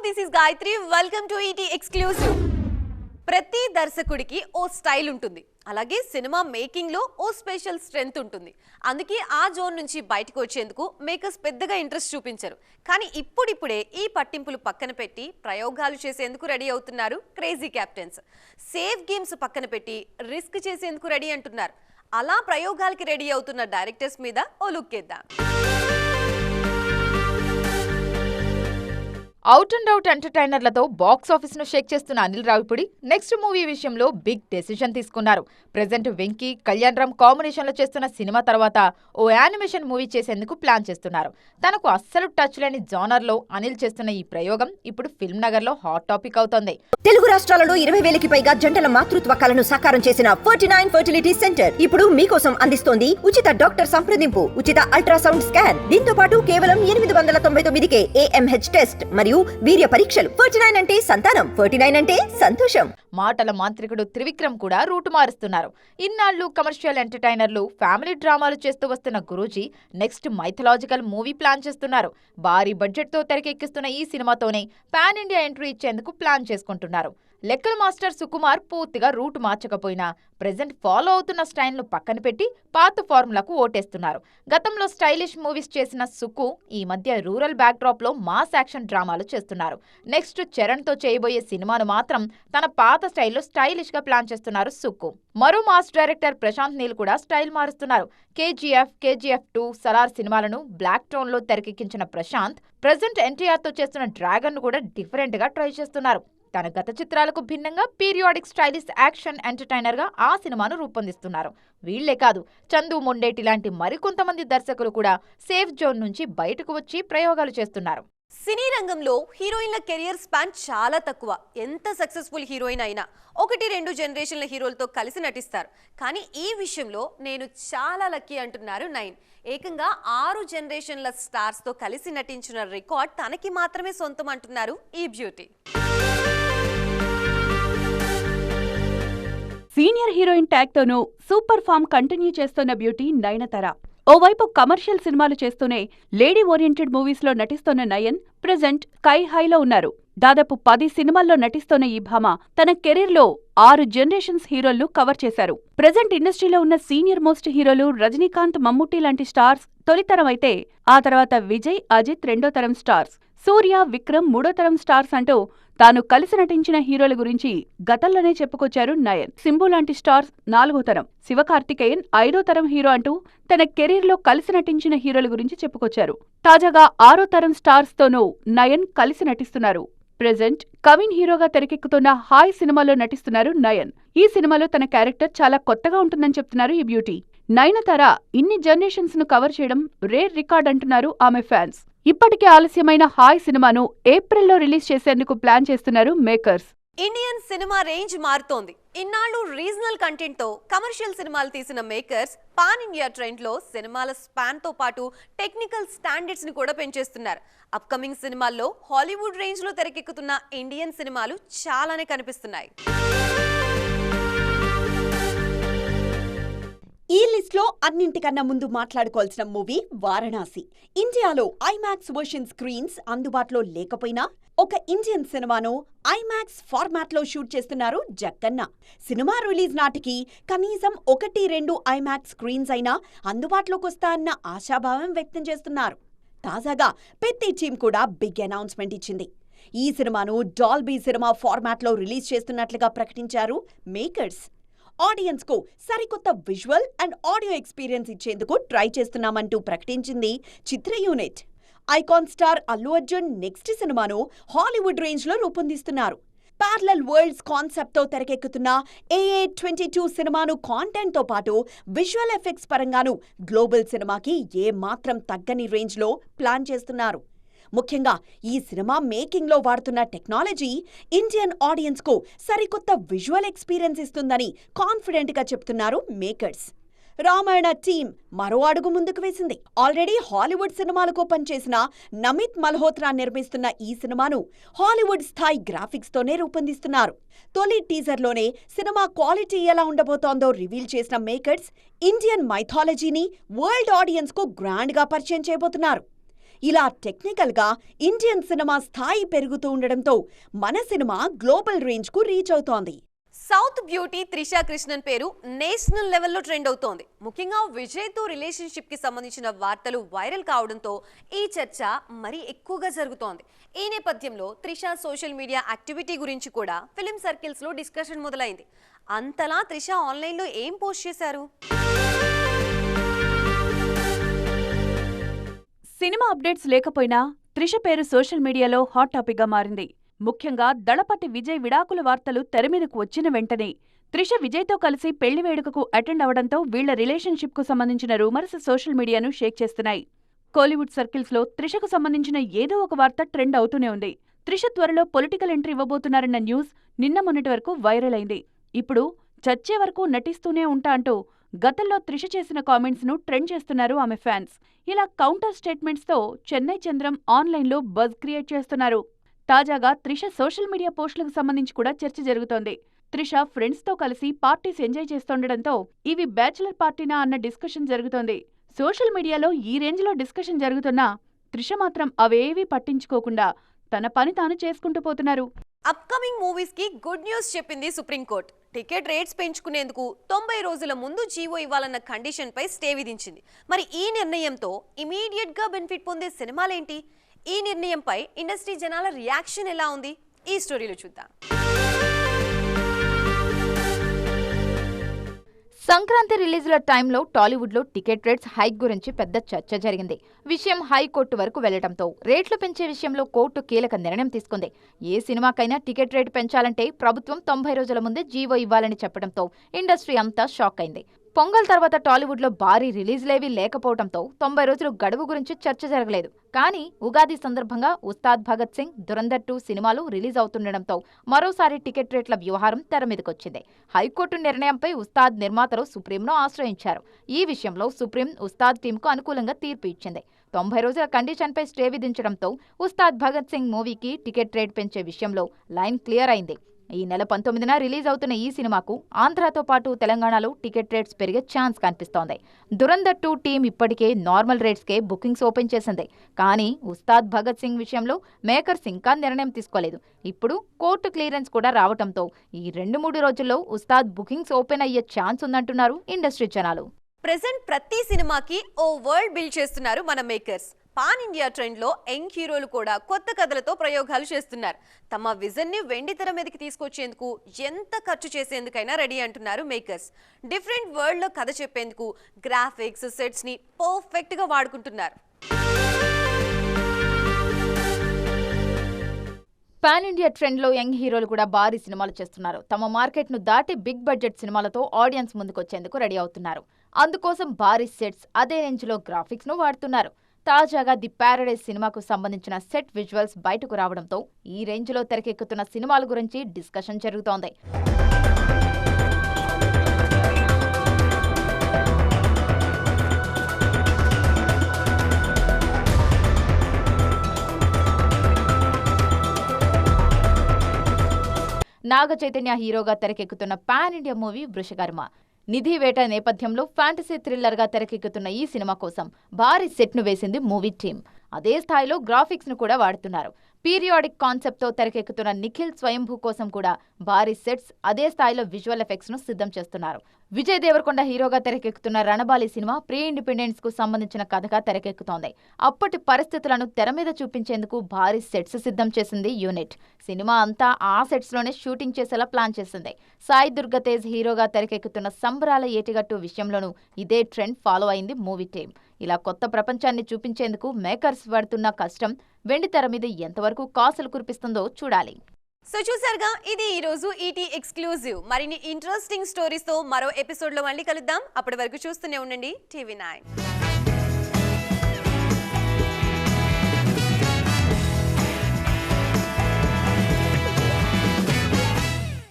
this is Gayatri. Welcome to ET Exclusive. ప్రతి దర్శకుడికి ఓ style ఉంటుంది. అలాగే సినిమా మేకింగ్ లో ఓ స్పెషల్ స్ట్రెంగ్త్ ఉంటుంది. అందుకే ఆ జోన్ నుంచి బయటకు వచ్చేందుకు మేకర్స్ పెద్దగా ఇంట్రెస్ట్ చూపించరు. కానీ ఇప్పుడిప్పుడే ఈ పట్టింపులు పక్కన పెట్టి ప్రయోగాలు చేసేందుకు రెడీ అవుతున్నారు క్రేజీ కెప్టెన్స్. సేఫ్ గేమ్స్ పక్కన పెట్టి రిస్క్ చేసేందుకు రెడీ అంటున్నారు. అలా ప్రయోగాలకి రెడీ అవుతున్న డైరెక్టర్స్ మీద ఓ లుక్ ఇద్దాం. అవుట్ అండ్ అవుట్ ఎంటర్టైనర్లతో బాక్స్ ఆఫీస్ ను షేక్ చేస్తున్న అనిల్ రావిపూడి నెక్స్ట్ మూవీ విషయంలో బిగ్ డెసిషన్ తీసుకున్నారు. ప్రెజెంట్ వెంకీ, కళ్యాణ్ రామ్ కాంబినేషన్ లో చేస్తున్న సినిమా తర్వాత ఓ యానిమేషన్ మూవీ చేసేందుకు ప్లాన్ చేస్తున్నారు. తనకు అస్సలు టచ్ లేని జానర్ లో అనిల్ చేస్తున్న ఈ ప్రయోగం ఇప్పుడు ఫిల్మ్ నగర్ లో హాట్ టాపిక్ అవుతోంది. తెలుగు రాష్ట్రాలలో 20,000కి పైగా జంటల మాతృత్వ కలను సాకారం చేసిన 49 ఫర్టిలిటీ సెంటర్ ఇప్పుడు మీకోసం అందిస్తోంది ఉచిత డాక్టర్ సంప్రదింపు, ఉచిత అల్ట్రాసౌండ్ స్కాన్, దీంతో పాటు కేవలం 899కే AMH టెస్ట్ మరియు వీర్య పరీక్షలు. 49 అంటే సంతానం, 49 అంటే సంతోషం. మాటల మాంత్రికుడు త్రివిక్రమ్ కూడా రూటు మారుస్తున్నారు. ఇన్నాళ్లు కమర్షియల్ ఎంటర్టైనర్లు, ఫ్యామిలీ డ్రామాలు చేస్తూ వస్తున్న Guruji next mythological movie plan చేస్తున్నారు. భారీ బడ్జెట్ తో తెరకెక్కిస్తున్న ఈ సినిమాతోనే పాన్ ఇండియా ఎంట్రీ ఇచ్చేందుకు ప్లాన్ చేసుకుంటున్నారు. లెక్కల మాస్టర్ సుకుమార్ పూర్తిగా రూటు మార్చకపోయినా ప్రెజెంట్ ఫాలో అవుతున్న స్టైల్ను పక్కన పెట్టి పాత ఫార్ములకు ఓటేస్తున్నారు. గతంలో స్టైలిష్ మూవీస్ చేసిన సుకు ఈ మధ్య రూరల్ బ్యాక్డ్రాప్ లో మాస్ యాక్షన్ డ్రామాలు చేస్తున్నారు. నెక్స్ట్ చరణ్ తో చేయబోయే సినిమాను మాత్రం తన పాత స్టైల్లో స్టైలిష్ గా ప్లాన్ చేస్తున్నారు సుకు. మరో మాస్ డైరెక్టర్ ప్రశాంత్ నీల్ కూడా స్టైల్ మారుస్తున్నారు. KGF 2, సలార్ సినిమాలను బ్లాక్ టోన్ లో తెరకెక్కించిన ప్రశాంత్ ప్రెజెంట్ ఎన్టీఆర్ తో చేస్తున్న డ్రాగన్ ను కూడా డిఫరెంట్ గా ట్రై చేస్తున్నారు. తన గత చిత్రాలకు భిన్నంగా పీరియాడిక్ స్టైలిష్ యాక్షన్ ఎంటర్టైనర్ గా ఆ సినిమాను రూపొందిస్తున్నారు. వీళ్లే కాదు, చందు మొండేటి లాంటి మరికొంతమంది దర్శకులు కూడా సేఫ్ జోన్ నుంచి బయటకు వచ్చి ప్రయోగాలు చేస్తున్నారు. సినీ రంగంలో హీరోయిన్ల కెరియర్ స్పాన్ చాలా తక్కువ. ఎంత సక్సెస్ఫుల్ హీరోయిన్ అయినా 1-2 జనరేషన్ల హీరోలతో కలిసి నటిస్తారు. కానీ ఈ విషయంలో నేను చాలా లక్కీ అంటున్నారు నయన్. ఏకంగా 6 జనరేషన్ల స్టార్స్ తో కలిసి నటించిన రికార్డ్ తనకి మాత్రమే సొంతం అంటున్నారు ఈ బ్యూటీ. సీనియర్ హీరోయిన్ ట్యాగ్ తోనూ సూపర్ ఫామ్ కంటిన్యూ చేస్తున్న బ్యూటీ నయనతార. ఓవైపు కమర్షియల్ సినిమాలు చేస్తూనే లేడీ ఓరియంటెడ్ మూవీస్ లో నటిస్తోన్న నయన్ ప్రెజెంట్ స్కై హైలో ఉన్నారు. దాదాపు 10 సినిమాల్లో నటిస్తోన్న ఈ భామ తన కెరీర్ లో 6 జనరేషన్స్ హీరోలను కవర్ చేశారు. ప్రెజెంట్ ఇండస్ట్రీలో ఉన్న సీనియర్ మోస్ట్ హీరోలు రజనీకాంత్, మమ్ముట్టి లాంటి స్టార్స్ తొలితరం అయితే, ఆ తర్వాత విజయ్, అజిత్ రెండో తరం స్టార్స్, సూర్య, విక్రమ్ మూడో తరం స్టార్స్ అంటూ తాను కలిసి నటించిన హీరోల గురించి గతంలోనే చెప్పుకొచ్చారు నయన్. సింబు లాంటి స్టార్స్ 4వ తరం, శివకార్తికేయన్ 5వ తరం హీరో అంటూ తన కెరీర్ లో కలిసి నటించిన హీరోల గురించి చెప్పుకొచ్చారు. తాజాగా 6వ తరం స్టార్స్ తోనూ నయన్ కలిసి నటిస్తున్నారు. ప్రెజెంట్ కవిన్ హీరోగా తెరకెక్కుతున్న హాయ్ సినిమాలో నటిస్తున్నారు నయన్. ఈ సినిమాలో తన క్యారెక్టర్ చాలా కొత్తగా ఉంటుందని చెప్తున్నారు ఈ బ్యూటీ. నయనతార ఇన్ని జనరేషన్స్ ను కవర్ చేయడం రేర్ రికార్డ్ అంటున్నారు ఆమె ఫ్యాన్స్. ఇప్పటికే ఆలస్యమైన హాయ్ సినిమాను ఏప్రిల్లో రిలీజ్ చేసేందుకు ప్లాన్ చేస్తున్నారు మేకర్స్. ఇండియన్ సినిమా రేంజ్ మారుతోంది. ఇన్నాళ్లు రీజనల్ కంటెంట్ తో కమర్షియల్ సినిమాలు తీసిన మేకర్స్ పాన్ ఇండియా ట్రెండ్ లో సినిమాల స్పాన్ తో పాటు టెక్నికల్ స్టాండర్డ్స్ ని కూడా పెంచేస్తున్నారు. అప్కమింగ్ సినిమాల్లో హాలీవుడ్ రేంజ్ లో తెరకెక్కుతున్న ఇండియన్ సినిమాలు చాలానే కనిపిస్తున్నాయి. ఈ లిస్ట్ లో అన్నింటికన్నా ముందు మాట్లాడుకోవాల్సిన మూవీ వారణాసి. ఇండియాలో ఐమాక్స్ వర్షన్ స్క్రీన్స్ అందుబాటులో లేకపోయినా ఒక ఇండియన్ సినిమాను ఐమాక్స్ ఫార్మాట్ లో షూట్ చేస్తున్నారు జక్కన్న. సినిమా రిలీజ్ నాటికి కనీసం 1-2 ఐమాక్స్ స్క్రీన్స్ అయినా అందుబాటులోకి వస్తా అన్న ఆశాభావం వ్యక్తం చేస్తున్నారు. తాజాగా పెద్ద టీం కూడా బిగ్ అనౌన్స్మెంట్ ఇచ్చింది. ఈ సినిమాను డాల్బీ సినిమా ఫార్మాట్ లో రిలీజ్ చేస్తున్నట్లుగా ప్రకటించారు మేకర్స్. ఆడియన్స్ కు సరికొత్త విజువల్ అండ్ ఆడియో ఎక్స్పీరియన్స్ ఇచ్చేందుకు ట్రై చేస్తున్నామంటూ ప్రకటించింది చిత్ర unit. Icon star Allu Arjun next సినిమాను హాలీవుడ్ రేంజ్ లో రూపొందిస్తున్నారు. ప్యారలల్ వరల్డ్స్ కాన్సెప్ట్ తో తెరకెక్కుతున్న AA22 సినిమాను కాంటెంట్ తో పాటు విజువల్ ఎఫెక్ట్స్ పరంగాను గ్లోబల్ సినిమాకి ఏ మాత్రం తగ్గని రేంజ్ లో ప్లాన్ చేస్తున్నారు. ముఖ్యంగా ఈ సినిమా మేకింగ్ లో వాడుతున్న టెక్నాలజీ ఇండియన్ ఆడియన్స్ కు సరికొత్త విజువల్ ఎక్స్పీరియన్స్ ఇస్తుందని కాన్ఫిడెంట్ గా చెప్తున్నారు మేకర్స్. రామాయణ టీం మరో అడుగు ముందుకు వేసింది. ఆల్రెడీ హాలీవుడ్ సినిమాలకు పనిచేసిన నమిత్ మల్హోత్రా నిర్మిస్తున్న ఈ సినిమాను హాలీవుడ్ స్థాయి గ్రాఫిక్స్ తోనే రూపొందిస్తున్నారు. తొలి టీజర్లోనే సినిమా క్వాలిటీ ఎలా ఉండబోతోందో రివీల్ చేసిన మేకర్స్ ఇండియన్ మైథాలజీని వరల్డ్ ఆడియన్స్ కు గ్రాండ్ గా పరిచయం చేయబోతున్నారు. ఇలా టెక్నికల్ గా ఇండియన్ సినిమా స్థాయి పెరుగుతూ ఉండడంతో మన సినిమా గ్లోబల్ రేంజ్ కు రీచ్ అవుతోంది. సౌత్ బ్యూటీ త్రిషా కృష్ణన్ పేరు నేషనల్ లెవెల్లో ట్రెండ్ అవుతోంది. ముఖ్యంగా విజయ్తో రిలేషన్షిప్ కి సంబంధించిన వార్తలు వైరల్ కావడంతో ఈ చర్చ మరీ ఎక్కువగా జరుగుతోంది. ఈ నేపథ్యంలో త్రిషా సోషల్ మీడియా యాక్టివిటీ గురించి కూడా ఫిలిం సర్కిల్స్ లో డిస్కషన్ మొదలైంది. అంతలా త్రిషా ఆన్లైన్ లో ఏం పోస్ట్ చేశారు? సినిమా అప్డేట్స్ లేకపోయినా త్రిష పేరు సోషల్ మీడియాలో హాట్ టాపిక్ గా మారింది. ముఖ్యంగా దళపతి విజయ్ విడాకుల వార్తలు తెరమీదకు వచ్చిన వెంటనే త్రిష విజయ్తో కలిసి పెళ్లి వేడుకకు అటెండ్ అవడంతో వీళ్ల రిలేషన్షిప్ కు సంబంధించిన రూమర్స్ సోషల్ మీడియాను షేక్ చేస్తున్నాయి. కోలీవుడ్ సర్కిల్స్ లో త్రిషకు సంబంధించిన ఏదో ఒక వార్త ట్రెండ్ అవుతూనే ఉంది. త్రిష త్వరలో పొలిటికల్ ఎంట్రీ ఇవ్వబోతున్నారన్న న్యూస్ నిన్న మొన్నటి వరకు వైరల్ అయింది. ఇప్పుడు చచ్చే వరకు నటిస్తూనే ఉంటా అంటూ గతంలో త్రిష చేసిన కామెంట్స్ ను ట్రెండ్ చేస్తున్నారు ఆమె ఫ్యాన్స్. ఇలా కౌంటర్ స్టేట్మెంట్స్ తో చెన్నై చంద్రం ఆన్లైన్లో బజ్ క్రియేట్ చేస్తున్నారు. తాజాగా త్రిష సోషల్ మీడియా పోస్టులకు సంబంధించి కూడా చర్చ జరుగుతోంది. త్రిష ఫ్రెండ్స్ తో కలిసి పార్టీస్ ఎంజాయ్ చేస్తుండటంతో ఇవి బ్యాచులర్ పార్టీనా అన్న డిస్కషన్ జరుగుతోంది. సోషల్ మీడియాలో ఈ రేంజ్ లో డిస్కషన్ జరుగుతున్నా త్రిష మాత్రం అవేవీ పట్టించుకోకుండా తన పని తాను చేసుకుంటూ పోతున్నారు. అప్కమింగ్ మూవీస్ కి గుడ్ న్యూస్ చెప్పింది సుప్రీంకోర్టు. టికెట్ రేట్స్ పెంచుకునేందుకు 90 రోజుల ముందు జీవో ఇవ్వాలన్న కండిషన్ పై స్టే విధించింది. మరి ఈ నిర్ణయంతో ఇమీడియట్ గా బెనిఫిట్ పొందే సినిమాలేంటి? ఈ నిర్ణయంపై ఇండస్ట్రీ జనాల రియాక్షన్ ఎలా ఉంది? ఈ స్టోరీలో చూద్దాం. సంక్రాంతి రిలీజుల టైంలో టాలీవుడ్లో టికెట్ రేట్స్ హైక్ గురించి పెద్ద చర్చ జరిగింది. విషయం హైకోర్టు వరకు వెళ్లడంతో రేట్లు పెంచే విషయంలో కోర్టు కీలక నిర్ణయం తీసుకుంది. ఏ సినిమాకైనా టికెట్ రేటు పెంచాలంటే ప్రభుత్వం 90 రోజుల ముందే జీవో ఇవ్వాలని చెప్పడంతో ఇండస్ట్రీ అంతా షాక్ అయింది. పొంగల్ తర్వాత టాలీవుడ్లో భారీ రిలీజ్లేవీ లేకపోవడంతో 90 రోజులు గడువు గురించి చర్చ జరగలేదు. కానీ ఉగాది సందర్భంగా ఉస్తాద్ భగత్ సింగ్, దురంధర్ 2 సినిమాలు రిలీజ్ అవుతుండటంతో మరోసారి టికెట్ రేట్ల వ్యవహారం తెరమీదకొచ్చింది. హైకోర్టు నిర్ణయంపై ఉస్తాద్ నిర్మాతలు సుప్రీంను ఆశ్రయించారు. ఈ విషయంలో సుప్రీం ఉస్తాద్ టీంకు అనుకూలంగా తీర్పు ఇచ్చింది. 90 రోజుల కండిషన్పై స్టే విధించడంతో ఉస్తాద్ భగత్ సింగ్ మూవీకి టికెట్ రేట్ పెంచే విషయంలో లైన్ క్లియర్ అయింది. ఈ నెల 19న రిలీజ్ అవుతున్న ఈ సినిమాకు ఆంధ్రాతో పాటు తెలంగాణలో టికెట్ రేట్స్ పెరిగే ఛాన్స్ కనిపిస్తోంది. దురంధర్ 2 టీం ఇప్పటికే నార్మల్ రేట్స్కే బుకింగ్స్ ఓపెన్ చేసింది. కానీ ఉస్తాద్ భగత్ సింగ్ విషయంలో మేకర్స్ ఇంకా నిర్ణయం తీసుకోలేదు. ఇప్పుడు కోర్టు క్లియరెన్స్ కూడా రావడంతో ఈ 2-3 రోజుల్లో ఉస్తాద్ బుకింగ్స్ ఓపెన్ అయ్యే ఛాన్స్ ఉందంటున్నారు ఇండస్ట్రీ జనాలు. ప్రెజెంట్ ప్రతి సినిమాకి ఓ వరల్డ్ బిల్డ్ చేస్తున్నారు మన మేకర్స్. పాన్ ఇండియా ట్రెండ్ లో యంగ్ హీరోలు కూడా కొత్త కథలతో ప్రయోగాలు చేస్తున్నారు. తమ విజన్ ని వెండి తెర మీదకి తీసుకొచ్చేందుకు ఎంత ఖర్చు చేసేందుకైనా రెడీ అంటున్నారు మేకర్స్. డిఫరెంట్ వరల్డ్ లో కథ చెప్పేందుకు గ్రాఫిక్స్, సెట్స్ ని పర్ఫెక్ట్ గా వాడుకుంటున్నారు. పాన్ ఇండియా ట్రెండ్లో యంగ్ హీరోలు కూడా భారీ సినిమాలు చేస్తున్నారు. తమ మార్కెట్ను దాటి బిగ్ బడ్జెట్ సినిమాలతో ఆడియన్స్ ముందుకొచ్చేందుకు రెడీ అవుతున్నారు. అందుకోసం భారీ సెట్స్, అదే రేంజ్లో గ్రాఫిక్స్ను వాడుతున్నారు. తాజాగా ది ప్యారడైజ్ సినిమాకు సంబంధించిన సెట్ విజువల్స్ బయటకు రావడంతో ఈ రేంజ్లో తెరకెక్కుతున్న సినిమాల గురించి డిస్కషన్ జరుగుతోంది. నాగ చైతన్య హీరోగా తెరకెక్కుతున్న పాన్ ఇండియా మూవీ వృషకర్మ. నిధి వేట నేపథ్యంలో ఫ్యాంటసీ థ్రిల్లర్గా తెరకెక్కుతున్న ఈ సినిమా కోసం భారీ సెట్ను వేసింది మూవీ టీమ్. అదే స్థాయిలో గ్రాఫిక్స్ను కూడా వాడుతున్నారు. పీరియాడిక్ కాన్సెప్ట్తో తెరకెక్కుతున్న నిఖిల్ స్వయంభూ కోసం కూడా భారీ సెట్స్, అదే స్థాయిలో విజువల్ ఎఫెక్ట్స్ను సిద్ధం చేస్తున్నారు. విజయ్ దేవరకొండ హీరోగా తెరకెక్కుతున్న రణబాలి సినిమా ప్రీ ఇండిపెండెన్స్ కు సంబంధించిన కథగా తెరకెక్కుతోంది. అప్పటి పరిస్థితులను తెర మీద చూపించేందుకు భారీ సెట్స్ సిద్ధం చేసింది యూనిట్. సినిమా అంతా ఆ సెట్స్ లోనే షూటింగ్ చేసేలా ప్లాన్ చేసింది. సాయి దుర్గతేజ్ హీరోగా తెరకెక్కుతున్న సంబరాల ఏటిగట్టు విషయంలోనూ ఇదే ట్రెండ్ ఫాలో అయింది మూవీ టీమ్. ఇలా కొత్త ప్రపంచాన్ని చూపించేందుకు మేకర్స్ పడుతున్న కష్టం వెండి తెర మీద ఎంతవరకు కాసులు కురిపిస్తుందో చూడాలి. సో చూసారుగా, ఇది ఈ రోజు ఈటీ ఎక్స్క్లూజివ్. మరిన్ని ఇంట్రెస్టింగ్ స్టోరీస్ తో మరో ఎపిసోడ్ లో మళ్ళీ కలుద్దాం. అప్పటి వరకు చూస్తూనే ఉండండి టీవీ 9.